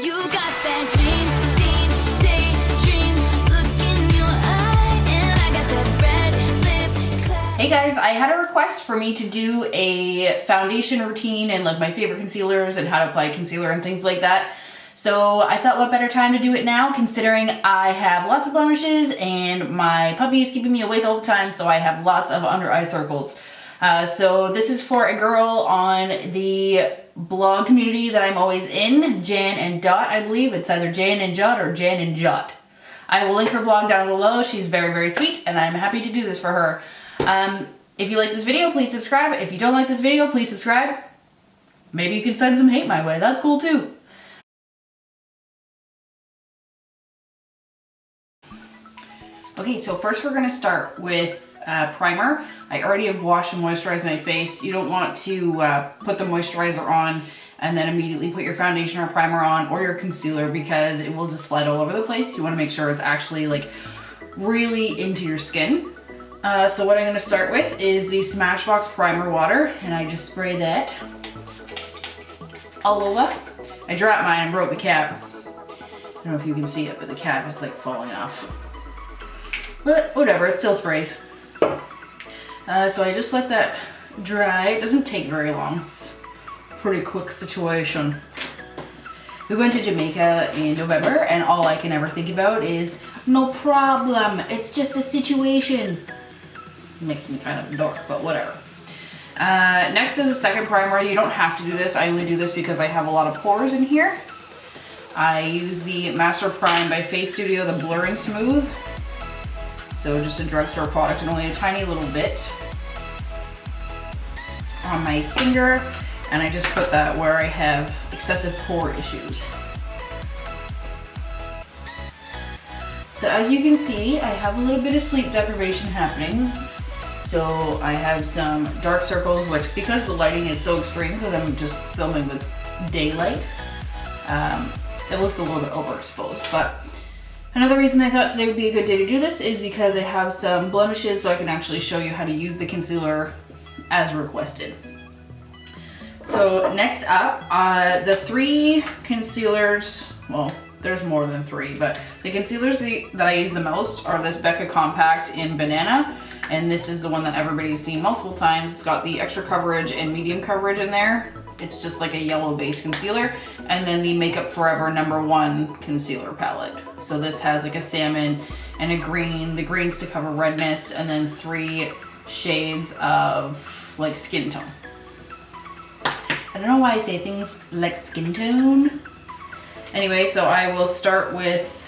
You got that daydream look in your eye, and I got that red lip cloud. Hey guys, I had a request for me to do a foundation routine and like my favorite concealers and how to apply concealer and things like that. So I thought what better time to do it now, considering I have lots of blemishes and my puppy is keeping me awake all the time, so I have lots of under eye circles. So this is for a girl on the blog community that I'm always in, Jan and Dot, I believe. It's either Jan and Jot or Jan and Jot. I will link her blog down below. She's very, very sweet, and I'm happy to do this for her. If you like this video, please subscribe. If you don't like this video, please subscribe. Maybe you can send some hate my way. That's cool too. Okay, so first we're gonna start with primer. I already have washed and moisturized my face. You don't want to put the moisturizer on and then immediately put your foundation or primer on or your concealer because it will just slide all over the place. You wanna make sure it's actually like really into your skin. So what I'm gonna start with is the Smashbox primer water, and I just spray that all over. I dropped mine and broke the cap. I don't know if you can see it, but the cap is like falling off. But whatever, it still sprays. So I just let that dry. It doesn't take very long. It's a pretty quick situation. We went to Jamaica in November, and all I can ever think about is, no problem, it's just a situation. It makes me kind of dark, but whatever. Next is a second primer. You don't have to do this. I only do this because I have a lot of pores in here. I use the Master Prime by Face Studio, the Blurring Smooth. So just a drugstore product and only a tiny little bit on my finger. And I just put that where I have excessive pore issues. So as you can see, I have a little bit of sleep deprivation happening. So I have some dark circles, which because the lighting is so extreme, because I'm just filming with daylight, it looks a little bit overexposed. But another reason I thought today would be a good day to do this is because I have some blemishes, so I can actually show you how to use the concealer as requested. So next up, the three concealers, well, there's more than three, but the concealers that I use the most are this Becca Compact in Banana, and this is the one that everybody's seen multiple times. It's got the extra coverage and medium coverage in there. It's just like a yellow base concealer. And then the Makeup Forever #1 concealer palette. So this has like a salmon and a green, the green's to cover redness, and then 3 shades of like skin tone. I don't know why I say things like skin tone. Anyway, so I will start with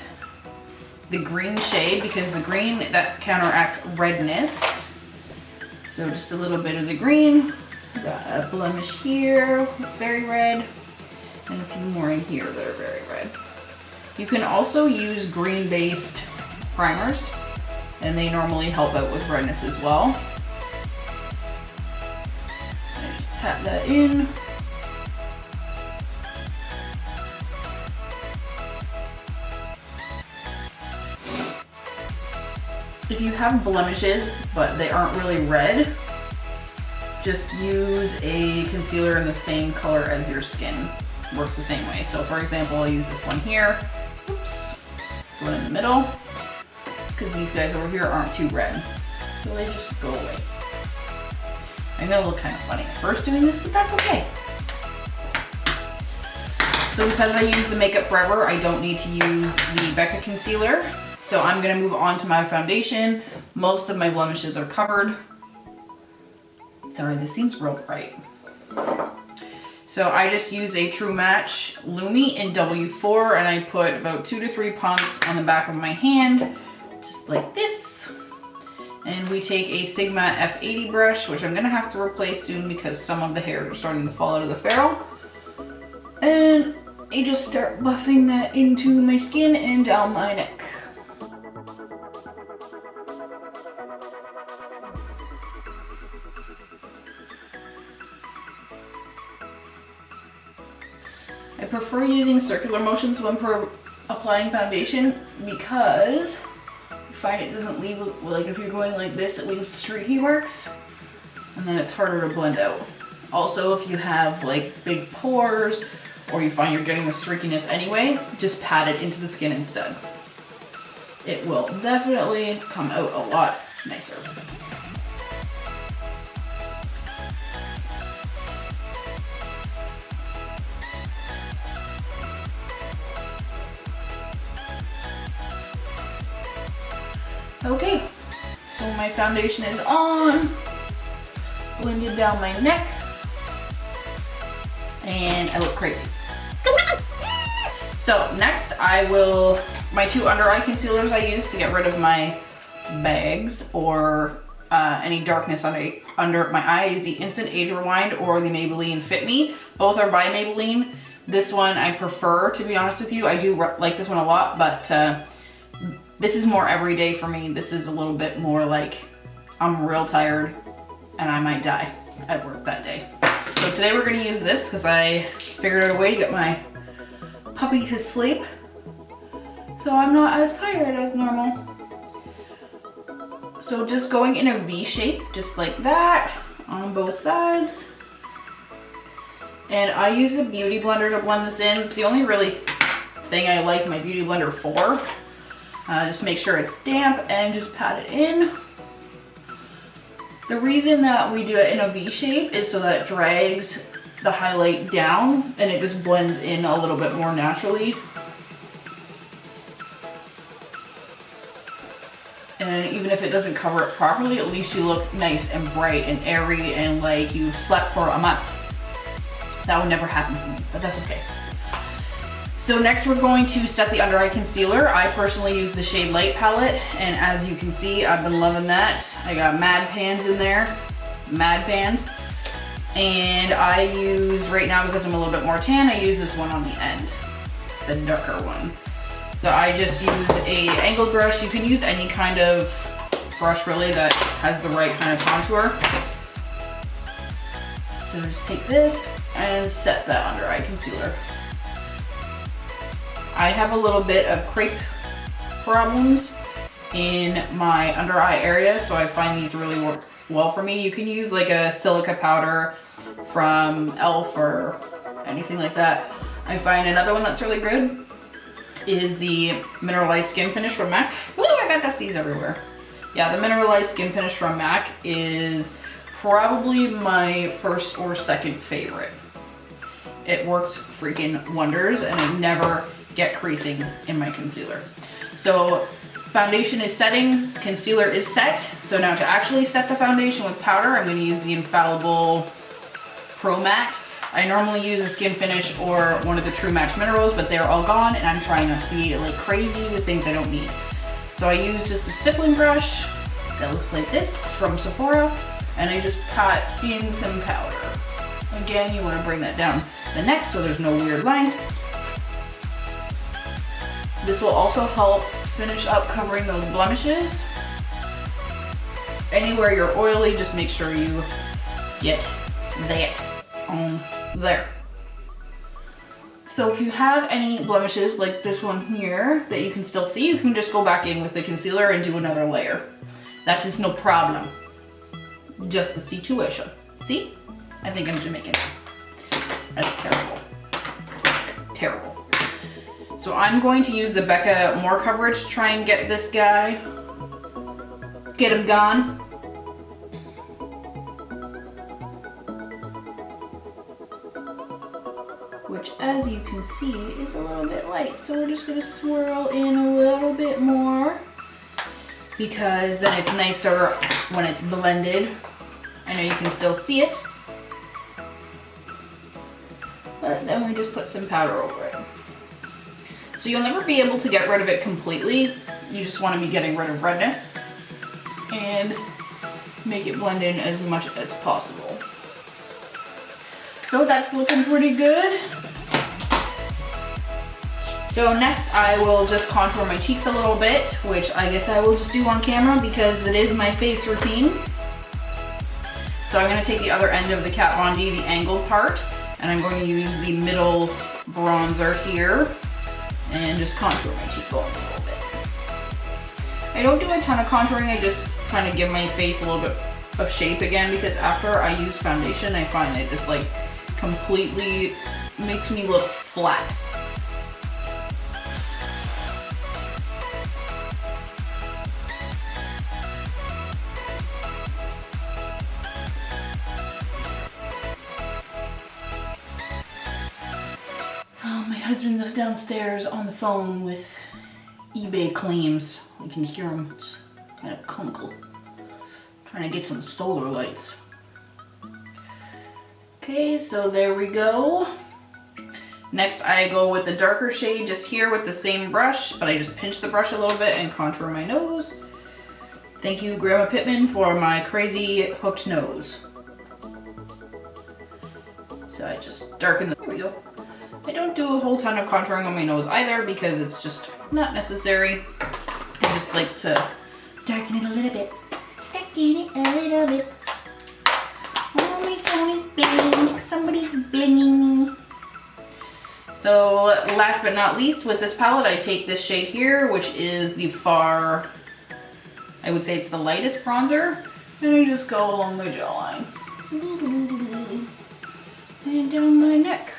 the green shade because the green, that counteracts redness. So just a little bit of the green. Got a blemish here, it's very red, and a few more in here that are very red. You can also use green-based primers, and they normally help out with redness as well. I just pat that in. If you have blemishes, but they aren't really red, just use a concealer in the same color as your skin. Works the same way. So for example, I'll use this one here. Oops. This one in the middle. Because these guys over here aren't too red. So they just go away. I'm gonna look kind of funny at first doing this, but that's okay. So because I use the Makeup Forever, I don't need to use the Becca concealer. So I'm gonna move on to my foundation. Most of my blemishes are covered. Sorry, this seems real bright. So I just use a True Match Lumi in W4, and I put about 2 to 3 pumps on the back of my hand, just like this. And we take a Sigma F80 brush, which I'm gonna have to replace soon because some of the hairs are starting to fall out of the ferrule. And I just start buffing that into my skin and down my neck. I prefer using circular motions when applying foundation because I find it doesn't leave, like if you're going like this, it leaves streaky marks and then it's harder to blend out. Also, if you have like big pores or you find you're getting the streakiness anyway, just pat it into the skin instead. It will definitely come out a lot nicer. Okay, so my foundation is on, blended down my neck, and I look crazy. So next my two under eye concealers I use to get rid of my bags or any darkness under my eye is the Instant Age Rewind or the Maybelline Fitme. Both are by Maybelline. This one I prefer, to be honest with you. I do like this one a lot, but this is more everyday for me. This is a little bit more like I'm real tired and I might die at work that day. So today we're gonna use this because I figured out a way to get my puppy to sleep so I'm not as tired as normal. So just going in a V shape, just like that, on both sides. And I use a beauty blender to blend this in. It's the only really thing I like my beauty blender for. Just make sure it's damp and just pat it in. The reason that we do it in a V shape is so that it drags the highlight down and it just blends in a little bit more naturally. And even if it doesn't cover it properly, at least you look nice and bright and airy and like you've slept for a month. That would never happen to me, but that's okay. So next we're going to set the under eye concealer. I personally use the Shadelight palette, and as you can see, I've been loving that. I got Mad Pans in there, Mad Pans. And I use, right now because I'm a little bit more tan, I use this one on the end, the darker one. So I just use a angled brush. You can use any kind of brush really that has the right kind of contour. So just take this and set that under eye concealer. I have a little bit of crepe problems in my under eye area, so I find these really work well for me. You can use like a silica powder from e.l.f. or anything like that. I find another one that's really good is the Mineralized Skin Finish from MAC. Woo, I got dusties everywhere. Yeah, the Mineralized Skin Finish from MAC is probably my first or second favorite. It works freaking wonders and I never get creasing in my concealer. So foundation is setting, concealer is set. So now to actually set the foundation with powder, I'm going to use the Infallible Pro Matte. I normally use a Skin Finish or one of the True Match Minerals, but they're all gone and I'm trying not to be like crazy with things I don't need. So I use just a stippling brush that looks like this from Sephora, and I just pat in some powder. Again, you want to bring that down the neck so there's no weird lines. This will also help finish up covering those blemishes. Anywhere you're oily, just make sure you get that on there. So if you have any blemishes like this one here that you can still see, you can just go back in with the concealer and do another layer. That is no problem. Just the situation. See? I think I'm Jamaican. That's terrible. Terrible. So I'm going to use the Becca More Coverage to try and get this guy, get him gone. Which, as you can see, is a little bit light. So we're just gonna swirl in a little bit more because then it's nicer when it's blended. I know you can still see it, but then we just put some powder over it. So you'll never be able to get rid of it completely. You just want to be getting rid of redness and make it blend in as much as possible. So that's looking pretty good. So next I will just contour my cheeks a little bit, which I guess I will just do on camera because it is my face routine. So I'm going to take the other end of the Kat Von D, the angled part, and I'm going to use the middle bronzer here and just contour my cheekbones a little bit. I don't do a ton of contouring, I just kind of give my face a little bit of shape again because after I use foundation I find it just like completely makes me look flat. Oh, my husband's downstairs on the phone with eBay claims. You can hear him. It's kind of comical. Trying to get some solar lights. Okay, so there we go. Next I go with the darker shade just here with the same brush, but I just pinch the brush a little bit and contour my nose. Thank you, Grandma Pittman, for my crazy hooked nose. So I just darken the, there we go. I don't do a whole ton of contouring on my nose either because it's just not necessary. I just like to darken it a little bit. Darken it a little bit. Oh, my phone is bling. Somebody's blinging me. So last but not least, with this palette, I take this shade here, which is the far, I would say it's the lightest bronzer, and I just go along the jawline. And down my neck.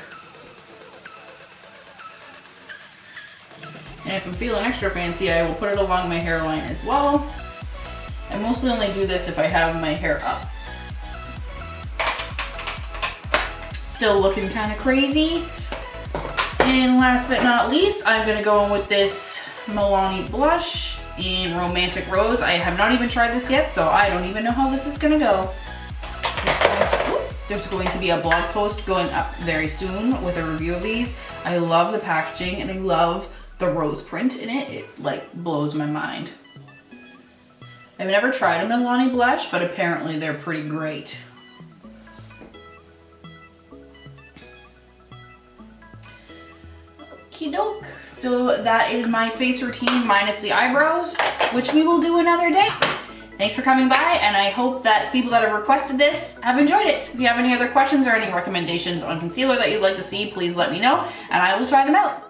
And if I'm feeling extra fancy, I will put it along my hairline as well. I mostly only do this if I have my hair up. Still looking kind of crazy. And last but not least, I'm gonna go in with this Milani blush in Romantic Rose. I have not even tried this yet, so I don't even know how this is gonna go. There's going to be a blog post going up very soon with a review of these. I love the packaging and I love the rose print in it. It like blows my mind. I've never tried a Milani blush, but apparently they're pretty great. Okie doke. So that is my face routine minus the eyebrows, which we will do another day. Thanks for coming by, and I hope that people that have requested this have enjoyed it. If you have any other questions or any recommendations on concealer that you'd like to see, please let me know, and I will try them out.